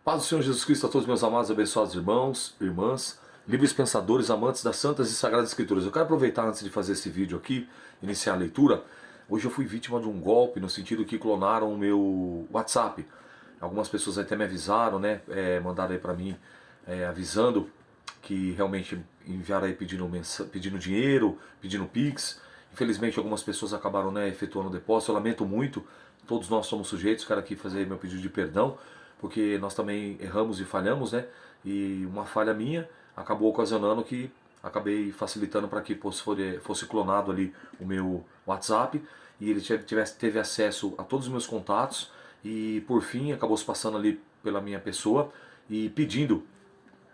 Paz do Senhor Jesus Cristo a todos meus amados e abençoados irmãos, irmãs, livres pensadores, amantes das santas e sagradas escrituras. Eu quero aproveitar antes de fazer esse vídeo aqui, iniciar a leitura. Hoje eu fui vítima de um golpe no sentido que clonaram o meu WhatsApp. Algumas pessoas até me avisaram, né, mandaram aí pra mim avisando que realmente enviaram aí pedindo dinheiro, pedindo Pix. Infelizmente algumas pessoas acabaram, né, efetuando o depósito. Eu lamento muito, todos nós somos sujeitos. Quero aqui fazer meu pedido de perdão, porque nós também erramos e falhamos, né? E uma falha minha acabou ocasionando que acabei facilitando para que fosse clonado ali o meu WhatsApp e ele teve acesso a todos os meus contatos e por fim acabou se passando ali pela minha pessoa e pedindo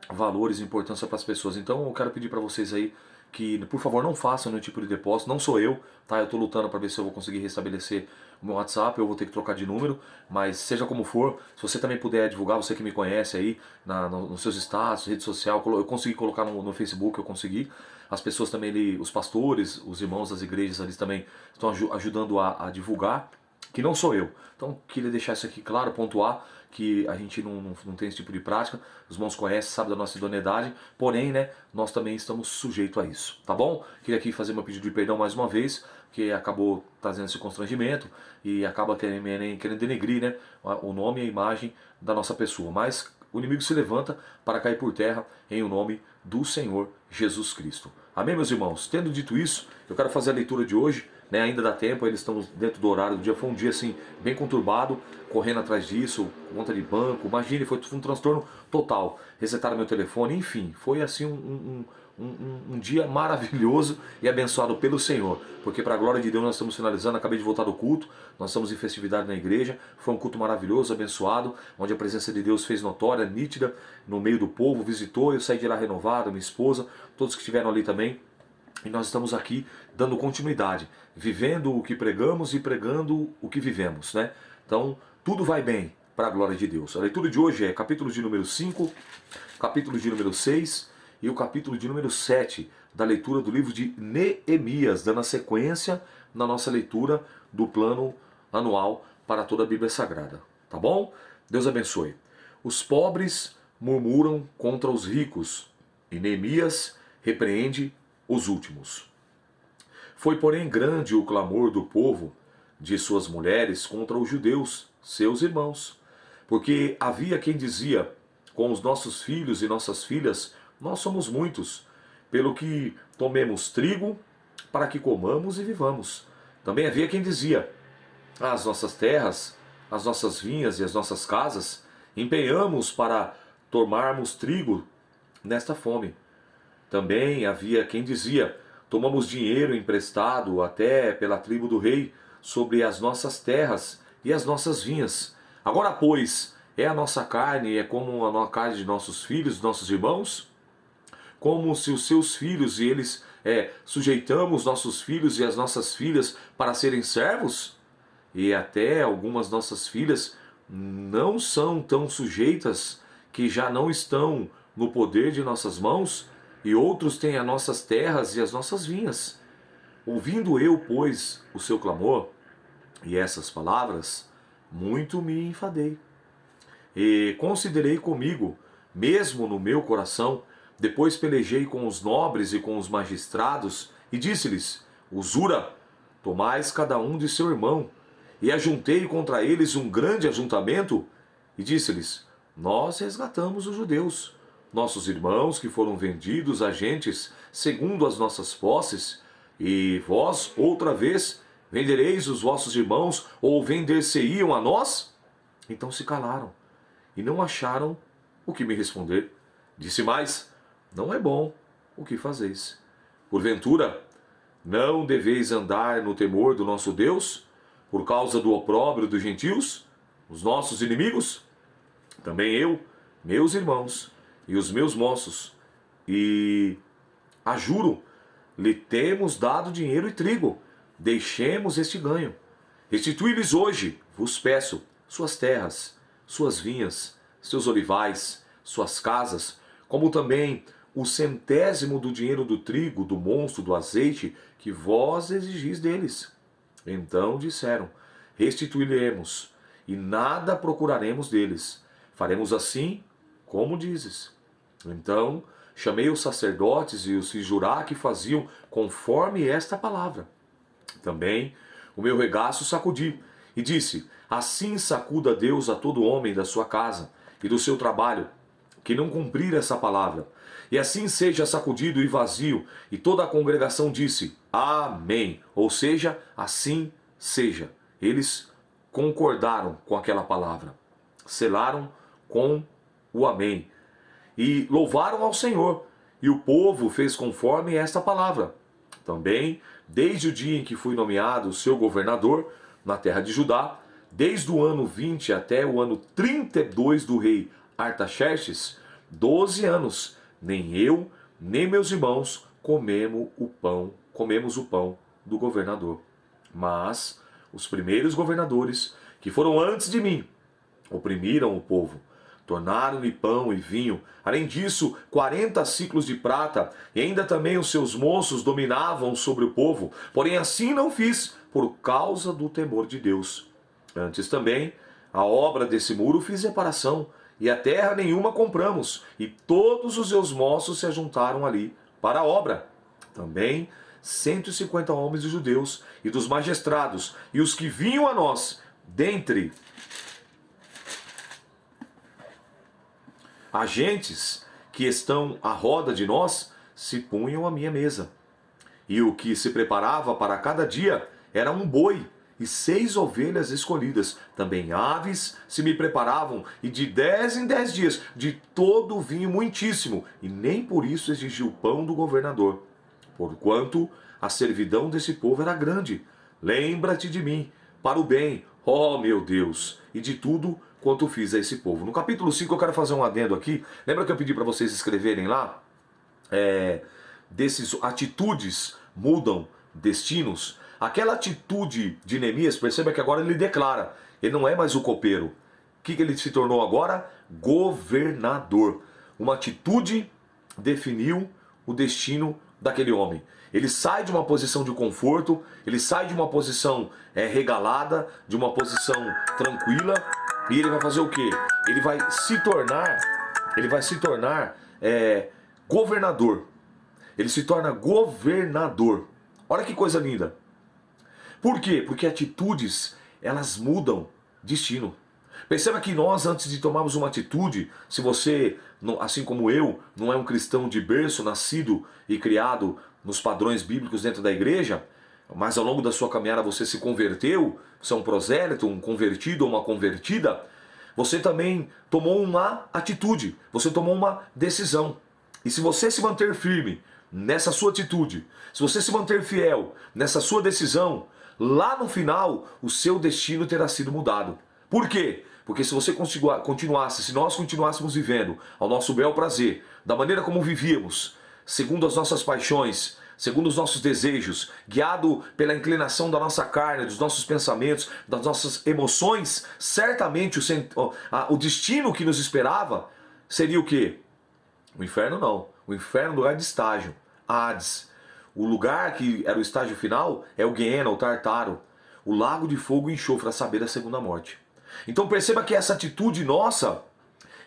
valores e importância para as pessoas. Então eu quero pedir para vocês aí que, por favor, não façam nenhum tipo de depósito. Não sou eu, tá? Eu estou lutando para ver se eu vou conseguir restabelecer o meu WhatsApp. Eu vou ter que trocar de número, mas seja como for, se você também puder divulgar, você que me conhece aí nos seus status, rede social, eu consegui colocar no Facebook, eu consegui. As pessoas também ali, os pastores, os irmãos das igrejas ali também estão ajudando a divulgar, que não sou eu. Então queria deixar isso aqui claro, pontuar que a gente não tem esse tipo de prática. Os irmãos conhecem, sabem da nossa idoneidade, porém, né, nós também estamos sujeitos a isso, tá bom? Queria aqui fazer meu pedido de perdão mais uma vez, que acabou trazendo esse constrangimento e acaba querendo denegrir, né, o nome e a imagem da nossa pessoa. Mas o inimigo se levanta para cair por terra em o nome do Senhor Jesus Cristo. Amém, meus irmãos? Tendo dito isso, eu quero fazer a leitura de hoje, né? Ainda dá tempo, ainda estamos dentro do horário do dia. Foi um dia assim, bem conturbado, correndo atrás disso, conta de banco. Imagine, foi um transtorno total. Resetaram meu telefone, enfim, foi assim um dia maravilhoso e abençoado pelo Senhor, porque para a glória de Deus nós estamos finalizando. Acabei de voltar do culto, nós estamos em festividade na igreja. Foi um culto maravilhoso, abençoado, onde a presença de Deus fez notória, nítida no meio do povo, visitou. Eu saí de lá renovado, minha esposa, todos que estiveram ali também. E nós estamos aqui dando continuidade, vivendo o que pregamos e pregando o que vivemos, né? Então, tudo vai bem para a glória de Deus. A leitura de hoje é capítulo de número 5, capítulo de número 6 e o capítulo de número 7 da leitura do livro de Neemias, dando a sequência na nossa leitura do plano anual para toda a Bíblia Sagrada. Tá bom? Deus abençoe. Os pobres murmuram contra os ricos e Neemias repreende os últimos. Foi, porém, grande o clamor do povo, de suas mulheres, contra os judeus, seus irmãos, porque havia quem dizia: com os nossos filhos e nossas filhas nós somos muitos, pelo que tomemos trigo para que comamos e vivamos. Também havia quem dizia: as nossas terras, as nossas vinhas e as nossas casas empenhamos para tomarmos trigo nesta fome. Também havia quem dizia: tomamos dinheiro emprestado até pela tribo do rei sobre as nossas terras e as nossas vinhas. Agora, pois, é a nossa carne, é como a carne de nossos filhos, nossos irmãos? Como se os seus filhos e eles sujeitamos nossos filhos e as nossas filhas para serem servos? E até algumas nossas filhas não são tão sujeitas, que já não estão no poder de nossas mãos, e outros têm as nossas terras e as nossas vinhas. Ouvindo eu, pois, o seu clamor e essas palavras, muito me enfadei. E considerei comigo, mesmo no meu coração, depois pelejei com os nobres e com os magistrados, e disse-lhes: usura, tomais cada um de seu irmão. E ajuntei contra eles um grande ajuntamento, e disse-lhes: nós resgatamos os judeus, nossos irmãos que foram vendidos a gentes segundo as nossas posses, e vós, outra vez, vendereis os vossos irmãos, ou vender-se-iam a nós? Então se calaram, e não acharam o que me responder. Disse mais: não é bom o que fazeis. Porventura, não deveis andar no temor do nosso Deus, por causa do opróbrio dos gentios, os nossos inimigos? Também eu, meus irmãos e os meus moços, e ajuro, lhe temos dado dinheiro e trigo, deixemos este ganho. Restituí-lhes hoje, vos peço, suas terras, suas vinhas, seus olivais, suas casas, como também o centésimo do dinheiro do trigo, do mosto, do azeite, que vós exigis deles. Então disseram: restituiremos, e nada procuraremos deles. faremos assim como dizes. Então chamei os sacerdotes e os fiz jurar que faziam conforme esta palavra. Também o meu regaço sacudi e disse: assim sacuda Deus a todo homem da sua casa e do seu trabalho, que não cumprir essa palavra. E assim seja sacudido e vazio. E toda a congregação disse: Amém. Ou seja, assim seja. Eles concordaram com aquela palavra, selaram com o Amém e louvaram ao Senhor. E o povo fez conforme esta palavra. Também, desde o dia em que fui nomeado seu governador na terra de Judá, desde o ano 20 até o ano 32 do rei Artaxerxes, 12 anos, nem eu, nem meus irmãos comemos o pão do governador. Mas os primeiros governadores, que foram antes de mim, oprimiram o povo, tornaram-lhe pão e vinho. Além disso, 40 ciclos de prata, e ainda também os seus moços dominavam sobre o povo. Porém assim não fiz, por causa do temor de Deus. Antes também, a obra desse muro fiz reparação, e a terra nenhuma compramos, e todos os seus moços se ajuntaram ali para a obra. Também 150 homens de judeus e dos magistrados, e os que vinham a nós, dentre agentes que estão à roda de nós, se punham à minha mesa. E o que se preparava para cada dia era um boi e 6 ovelhas escolhidas. Também aves se me preparavam, e de 10 em 10 dias, de todo o vinho muitíssimo, e nem por isso exigi o pão do governador. Porquanto a servidão desse povo era grande. Lembra-te de mim, para o bem, ó meu Deus, e de tudo quanto fiz a esse povo. No capítulo 5 eu quero fazer um adendo aqui. Lembra que eu pedi para vocês escreverem lá? Desses atitudes mudam destinos. Aquela atitude de Neemias, perceba que agora ele declara, ele não é mais o copeiro. O que ele se tornou agora? Governador. Uma atitude definiu o destino daquele homem. Ele sai de uma posição de conforto, ele sai de uma posição regalada, de uma posição tranquila, e ele vai fazer o quê? Ele vai se tornar governador. Ele se torna governador. Olha que coisa linda. Por quê? Porque atitudes, elas mudam destino. Perceba que nós, antes de tomarmos uma atitude, se você, assim como eu, não é um cristão de berço, nascido e criado nos padrões bíblicos dentro da igreja, mas ao longo da sua caminhada você se converteu, você é um prosélito, um convertido ou uma convertida, você também tomou uma atitude, você tomou uma decisão. E se você se manter firme nessa sua atitude, se você se manter fiel nessa sua decisão, lá no final o seu destino terá sido mudado. Por quê? Porque se você continuasse, se nós continuássemos vivendo ao nosso bel prazer, da maneira como vivíamos, segundo as nossas paixões, segundo os nossos desejos, guiado pela inclinação da nossa carne, dos nossos pensamentos, das nossas emoções, certamente o destino que nos esperava seria o quê? O inferno não. O inferno é um lugar de estágio, Hades. O lugar que era o estágio final é o Guiena, o Tartaro, o lago de fogo e enxofre, a saber, a segunda morte. Então perceba que essa atitude nossa,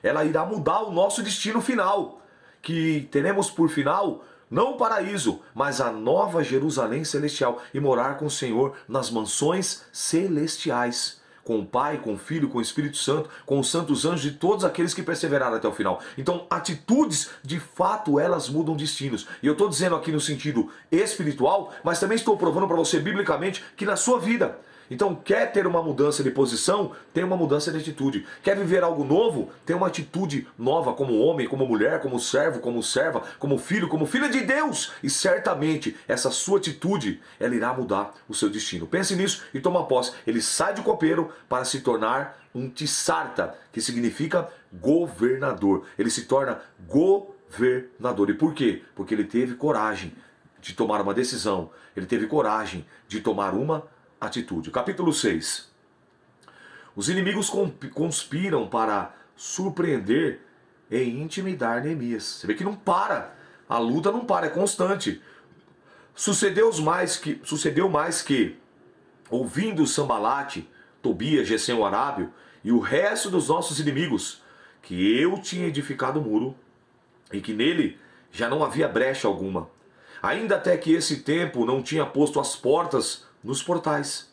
ela irá mudar o nosso destino final, que teremos por final não o paraíso, mas a nova Jerusalém celestial, e morar com o Senhor nas mansões celestiais, com o Pai, com o Filho, com o Espírito Santo, com os santos anjos e todos aqueles que perseveraram até o final. Então, atitudes, de fato, elas mudam destinos. E eu estou dizendo aqui no sentido espiritual, mas também estou provando para você biblicamente que na sua vida. Então, quer ter uma mudança de posição? Tem uma mudança de atitude. Quer viver algo novo? Tem uma atitude nova como homem, como mulher, como servo, como serva, como filho, como filha de Deus. E certamente essa sua atitude, ela irá mudar o seu destino. Pense nisso e toma posse. Ele sai de copeiro para se tornar um tisarta, que significa governador. Ele se torna governador. E por quê? Porque ele teve coragem de tomar uma decisão. Ele teve coragem de tomar uma atitude. Capítulo 6. Os inimigos conspiram para surpreender e intimidar Neemias. Você vê que não para. A luta não para, é constante. Sucedeu mais que ouvindo Sambalate, Tobias, Gesem o Arábio e o resto dos nossos inimigos, que eu tinha edificado o muro e que nele já não havia brecha alguma, ainda até que esse tempo não tinha posto as portas nos portais.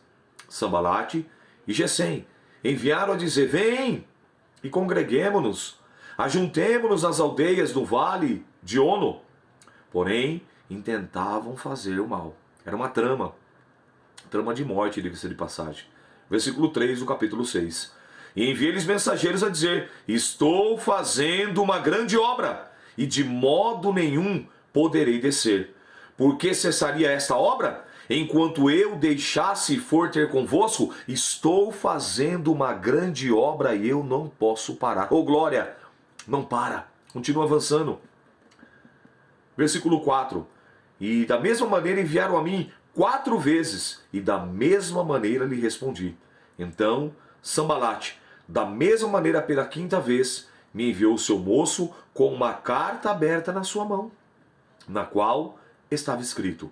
Sambalate e Gesem enviaram a dizer: vem e congreguemo-nos, ajuntemo-nos nas aldeias do vale de Ono. Porém, intentavam fazer o mal. Era uma trama de morte, diga-se de passagem. Versículo 3 do capítulo 6. E enviei-lhes mensageiros a dizer: estou fazendo uma grande obra, e de modo nenhum poderei descer. Por que cessaria esta obra? Enquanto eu deixasse e for ter convosco, estou fazendo uma grande obra e eu não posso parar. Oh glória! Não para, continua avançando. Versículo 4. E da mesma maneira enviaram a mim 4 vezes, e da mesma maneira lhe respondi. Então Sambalate, da mesma maneira pela 5ª vez, me enviou o seu moço com uma carta aberta na sua mão, na qual estava escrito: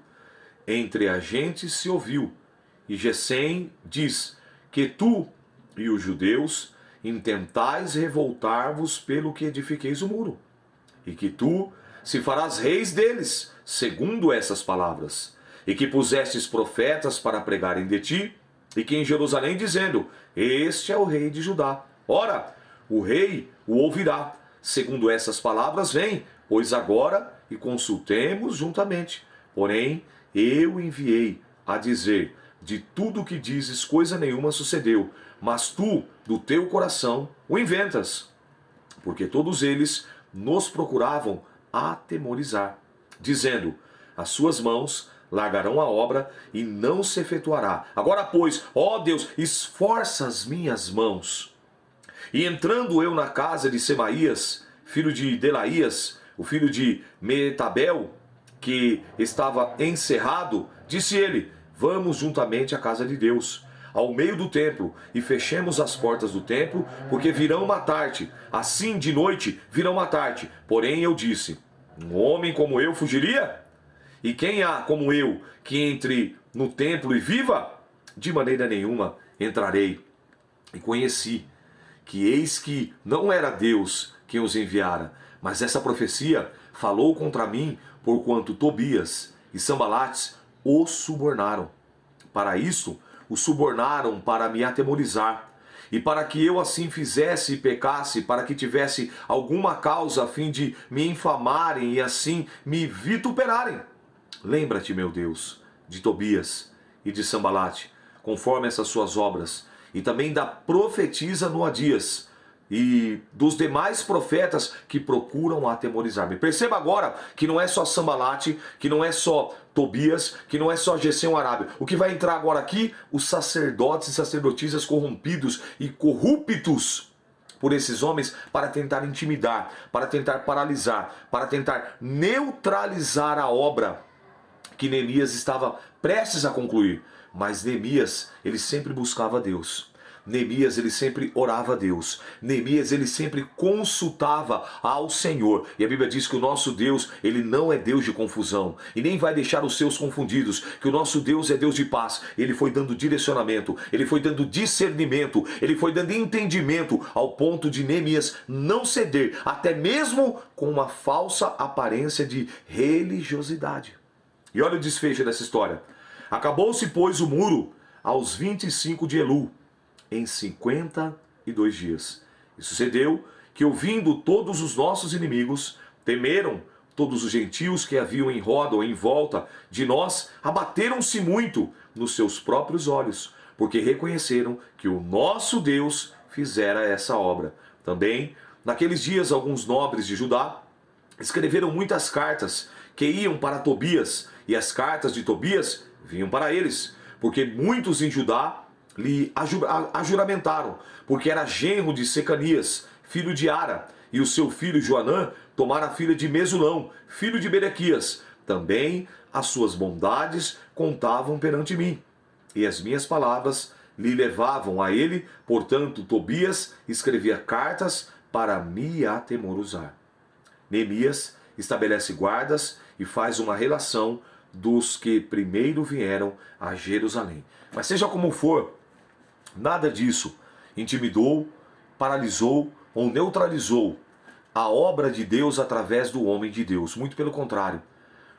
entre a gente se ouviu, e Gesem diz que tu e os judeus intentais revoltar-vos pelo que edifiqueis o muro, e que tu se farás reis deles, segundo essas palavras, e que pusestes profetas para pregarem de ti, e que em Jerusalém dizendo: este é o rei de Judá. Ora, o rei o ouvirá, segundo essas palavras vem, pois agora e consultemos juntamente. Porém, eu enviei a dizer: de tudo o que dizes coisa nenhuma sucedeu, mas tu, do teu coração, o inventas. Porque todos eles nos procuravam atemorizar, dizendo: as suas mãos largarão a obra e não se efetuará. Agora, pois, ó Deus, esforça as minhas mãos. E entrando eu na casa de Semaías, filho de Delaías, o filho de Metabel, que estava encerrado, disse ele: vamos juntamente à casa de Deus, ao meio do templo, e fechemos as portas do templo, porque virão matar-te. Assim de noite virão matar-te. Porém eu disse: um homem como eu fugiria? E quem há como eu que entre no templo e viva? De maneira nenhuma entrarei. E conheci que eis que não era Deus quem os enviara, mas essa profecia falou contra mim, porquanto Tobias e Sambalates o subornaram. Para isso, o subornaram para me atemorizar, e para que eu assim fizesse e pecasse, para que tivesse alguma causa a fim de me infamarem e assim me vituperarem. Lembra-te, meu Deus, de Tobias e de Sambalate, conforme essas suas obras, e também da profetisa Noadias, e dos demais profetas que procuram atemorizar-me. Perceba agora que não é só Sambalate, que não é só Tobias, que não é só Gesem o Arábio. O que vai entrar agora aqui? Os sacerdotes e sacerdotisas corrompidos e corruptos por esses homens para tentar intimidar, para tentar paralisar, para tentar neutralizar a obra que Neemias estava prestes a concluir. Mas Neemias, ele sempre buscava Deus. Neemias, ele sempre orava a Deus. Neemias, ele sempre consultava ao Senhor. E a Bíblia diz que o nosso Deus, ele não é Deus de confusão. E nem vai deixar os seus confundidos. Que o nosso Deus é Deus de paz. Ele foi dando direcionamento. Ele foi dando discernimento. Ele foi dando entendimento ao ponto de Neemias não ceder. Até mesmo com uma falsa aparência de religiosidade. E olha o desfecho dessa história. Acabou-se, pois, o muro aos 25 de Elul, em 52 dias. E sucedeu que, ouvindo todos os nossos inimigos, temeram todos os gentios que haviam em roda ou em volta de nós, abateram-se muito nos seus próprios olhos, porque reconheceram que o nosso Deus fizera essa obra. Também, naqueles dias, alguns nobres de Judá escreveram muitas cartas que iam para Tobias, e as cartas de Tobias vinham para eles, porque muitos em Judá lhe ajuramentaram, porque era genro de Secanias, filho de Ara, e o seu filho Joanã tomara a filha de Mesulão, filho de Berequias. Também as suas bondades contavam perante mim, e as minhas palavras lhe levavam a ele. Portanto, Tobias escrevia cartas para me atemorizar. Neemias estabelece guardas e faz uma relação dos que primeiro vieram a Jerusalém. Mas seja como for, nada disso intimidou, paralisou ou neutralizou a obra de Deus através do homem de Deus. Muito pelo contrário.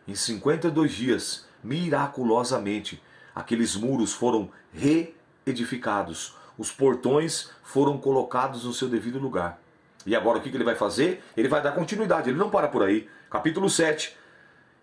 Em 52 dias, miraculosamente, aqueles muros foram reedificados. Os portões foram colocados no seu devido lugar. E agora o que ele vai fazer? Ele vai dar continuidade, ele não para por aí. Capítulo 7.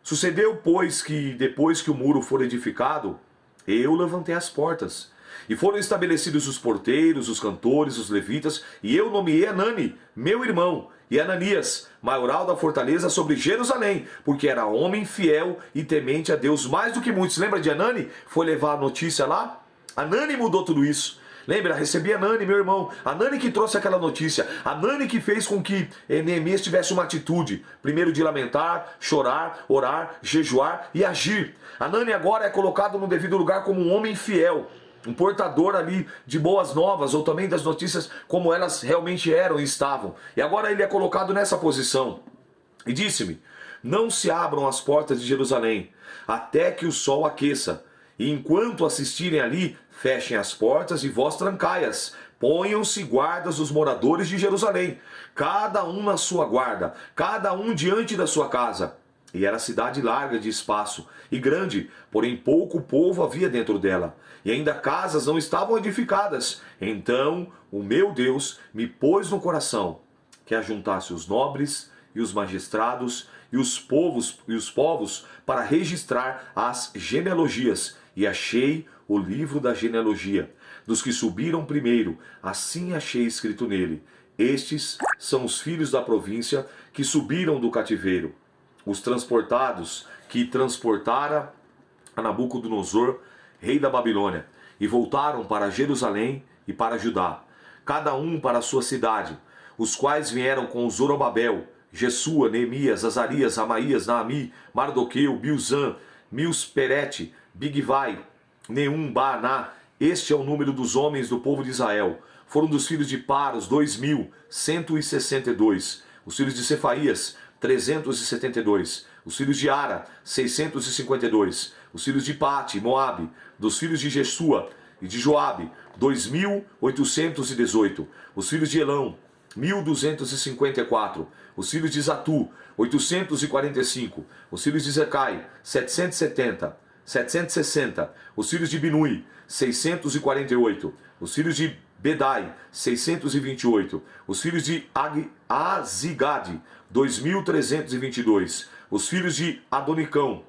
Sucedeu, pois, que depois que o muro for edificado, eu levantei as portas. E foram estabelecidos os porteiros, os cantores, os levitas, e eu nomeei Anani, meu irmão, e Ananias, maioral da fortaleza sobre Jerusalém, porque era homem fiel e temente a Deus mais do que muitos. Lembra de Anani? Foi levar a notícia lá? Anani mudou tudo isso. Lembra? Recebi Anani, meu irmão. Anani que trouxe aquela notícia. Anani que fez com que Neemias tivesse uma atitude. Primeiro de lamentar, chorar, orar, jejuar e agir. Anani agora é colocado no devido lugar como um homem fiel. Um portador ali de boas novas, ou também das notícias como elas realmente eram e estavam. E agora ele é colocado nessa posição. E disse-me, não se abram as portas de Jerusalém, até que o sol aqueça. E enquanto assistirem ali, fechem as portas e vós trancai-as. Ponham-se guardas os moradores de Jerusalém, cada um na sua guarda, cada um diante da sua casa. E era cidade larga de espaço e grande, porém pouco povo havia dentro dela. E ainda casas não estavam edificadas. Então o meu Deus me pôs no coração que ajuntasse os nobres e os magistrados e os povos para registrar as genealogias. E achei o livro da genealogia dos que subiram primeiro. Assim achei escrito nele: estes são os filhos da província que subiram do cativeiro, os transportados que transportara a Nabucodonosor, rei da Babilônia, e voltaram para Jerusalém e para Judá, cada um para a sua cidade, os quais vieram com Zorobabel, Jesua, Neemias, Azarias, Amaías, Naami, Mardoqueu, Bilzan, Milsperete, Bigvai, Neum, Baaná. Este é o número dos homens do povo de Israel. Foram dos filhos de Paros, 2.162. Os filhos de Cefaías, 372. Os filhos de Ara, 652. Os filhos de Pate, Moabe. Dos filhos de Jesua e de Joabe, 2.818. Os filhos de Elão, 1.254. Os filhos de Zatu, 845. Os filhos de Zecai, 760. Os filhos de Binui, 648. Os filhos de Bedai, 628. Os filhos de Azigade, 2.322. Os filhos de Adonicão,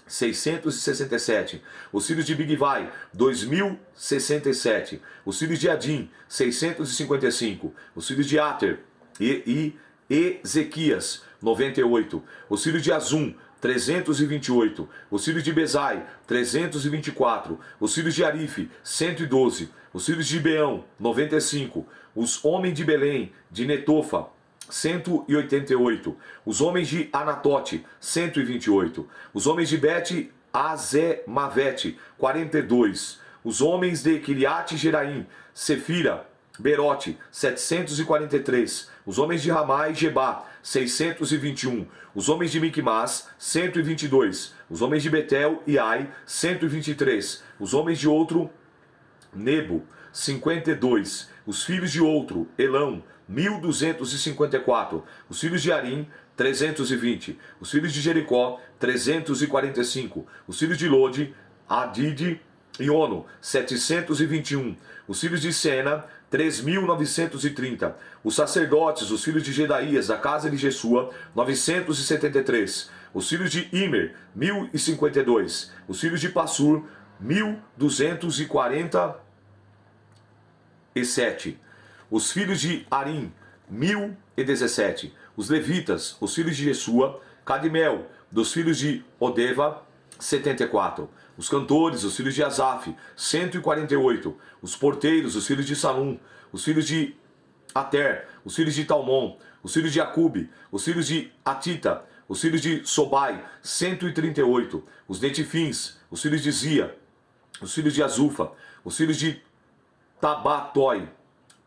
667. Os filhos de Bigvai, 2.067. Os filhos de Adim, 655. Os filhos de Ater e Ezequias, 98. Os filhos de Azum, 328. Os filhos de Bezai, 324. Os filhos de Arife, 112. Os filhos de Beão, 95. Os homens de Belém, de Netofa, 188. Os homens de Anatote, 128. Os homens de Bet Azemavete, 42. Os homens de Kiriate Jeraim, Sefira, Berote, 743. Os homens de Ramá e Gebá, 621. Os homens de Miquimás, 122. Os homens de Betel e Ai, 123. Os homens de outro, Nebo, 52. Os filhos de outro, Elão, 1.254. Os filhos de Arim, 320. Os filhos de Jericó, 345. Os filhos de Lode, Adide e Ono, 721. Os filhos de Sena, 3.930. Os sacerdotes, os filhos de Gedaías, da casa de Jesua, 973. Os filhos de Imer, 1.052. Os filhos de Passur, 1.247. Os filhos de Arim, 1.017. Os levitas, os filhos de Jesua, Cadimel, dos filhos de Odeva, 74. Os cantores, os filhos de Asaf, 148. Os porteiros, os filhos de Salum. Os filhos de Ater, os filhos de Talmon. Os filhos de Acube, os filhos de Atita. Os filhos de Sobai, 138. Os netifins, os filhos de Zia. Os filhos de Azufa. Os filhos de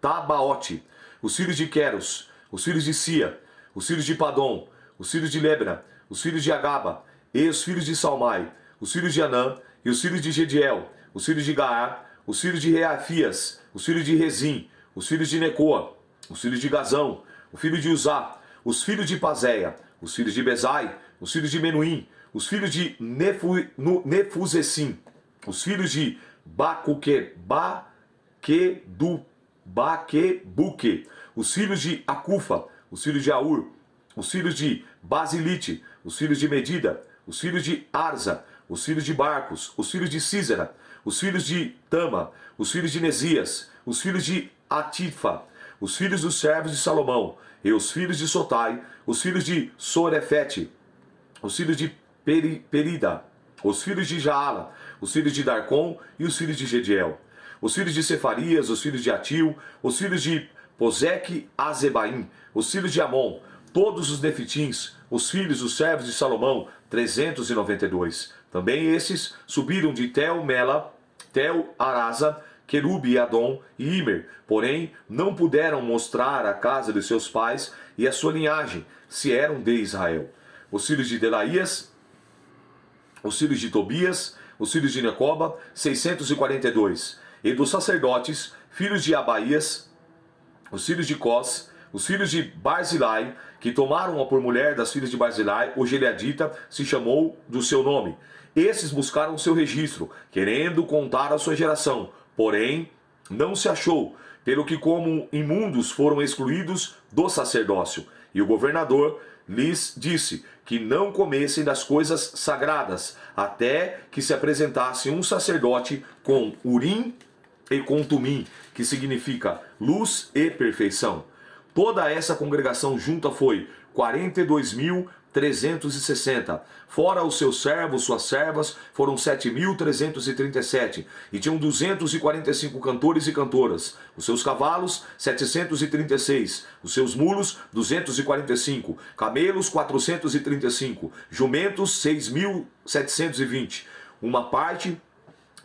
Tabaote. Os filhos de Queros. Os filhos de Sia. Os filhos de Padom. Os filhos de Lebna. Os filhos de Agaba. E os filhos de Salmai. Os filhos de Anã e os filhos de Gediel, os filhos de Gaar, os filhos de Reafias, os filhos de Rezim, os filhos de Necoa, os filhos de Gazão, o filho de Uzá, os filhos de Pazéia, os filhos de Bezai, os filhos de Menuim, os filhos de Nefusessim, os filhos de Baquebuque, os filhos de Acufa, os filhos de Aur, os filhos de Basilite, os filhos de Medida, os filhos de Arza, os filhos de Barcos, os filhos de Císera, os filhos de Tama, os filhos de Nesias, os filhos de Atifa, os filhos dos servos de Salomão, e os filhos de Sotai, os filhos de Sorefete, os filhos de Perida, os filhos de Jaala, os filhos de Darcon e os filhos de Gediel, os filhos de Cefarias, os filhos de Atil, os filhos de Pozeque Azebaim, os filhos de Amon, todos os nefitins, os filhos dos servos de Salomão, 392. Também esses subiram de Tel-Mela, Tel-Arasa, Querube, Adom e Imer, porém não puderam mostrar a casa de seus pais e a sua linhagem, se eram de Israel. Os filhos de Delaías, os filhos de Tobias, os filhos de Necoba, 642. E dos sacerdotes, filhos de Abaías, os filhos de Cós, os filhos de Barzilai, que tomaram-a por mulher das filhas de Barzilai, o Gileadita se chamou do seu nome. Esses buscaram o seu registro, querendo contar a sua geração, porém não se achou, pelo que como imundos foram excluídos do sacerdócio. E o governador lhes disse que não comessem das coisas sagradas, até que se apresentasse um sacerdote com Urim e com Tumim, que significa luz e perfeição. Toda essa congregação junta foi 42.360. Fora os seus servos, suas servas, foram 7.337. E tinham 245 cantores e cantoras. Os seus cavalos, 736. Os seus mulos, 245. Camelos, 435. Jumentos, 6.720. Uma parte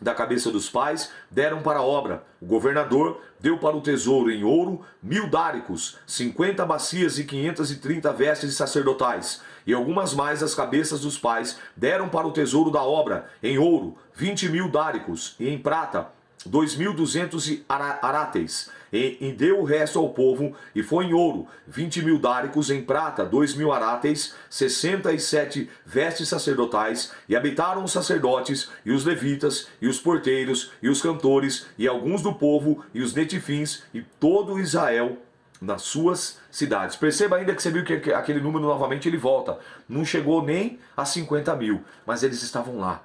da cabeça dos pais deram para a obra. O governador deu para o tesouro em ouro 1.000 dáricos, 50 bacias e 530 vestes sacerdotais, e algumas mais das cabeças dos pais deram para o tesouro da obra em ouro 20.000 dáricos, e em prata 2.200 aráteis, e deu o resto ao povo, e foi em ouro 20.000 dáricos, em prata 2.000 aráteis, 67 vestes sacerdotais, e habitaram os sacerdotes, e os levitas, e os porteiros, e os cantores, e alguns do povo, e os netifins, e todo Israel nas suas cidades. Perceba ainda que você viu que aquele número novamente ele volta. Não chegou nem a 50.000, mas eles estavam lá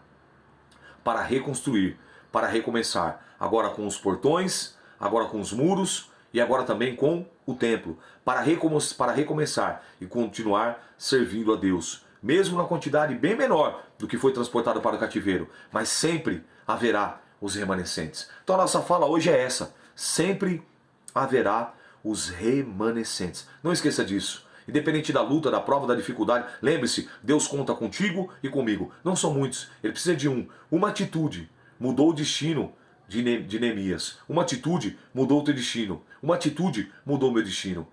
para reconstruir, para recomeçar, agora com os portões, agora com os muros e agora também com o templo, para recomeçar e continuar servindo a Deus, mesmo na quantidade bem menor do que foi transportado para o cativeiro, mas sempre haverá os remanescentes. Então a nossa fala hoje é essa: sempre haverá os remanescentes. Não esqueça disso. Independente da luta, da prova, da dificuldade, lembre-se, Deus conta contigo e comigo. Não são muitos, Ele precisa de uma atitude mudou o destino de Neemias. Uma atitude mudou o teu destino. Uma atitude mudou o meu destino.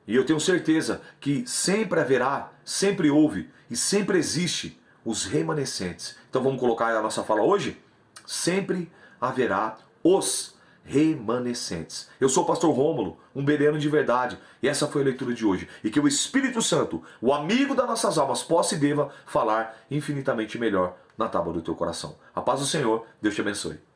E eu tenho certeza que sempre haverá, sempre houve e sempre existe os remanescentes. Então vamos colocar a nossa fala hoje? Sempre haverá os remanescentes. Eu sou o pastor Rômulo, um bereano de verdade, e essa foi a leitura de hoje. E que o Espírito Santo, o amigo das nossas almas, possa e deva falar infinitamente melhor na tábua do teu coração. A paz do Senhor, Deus te abençoe.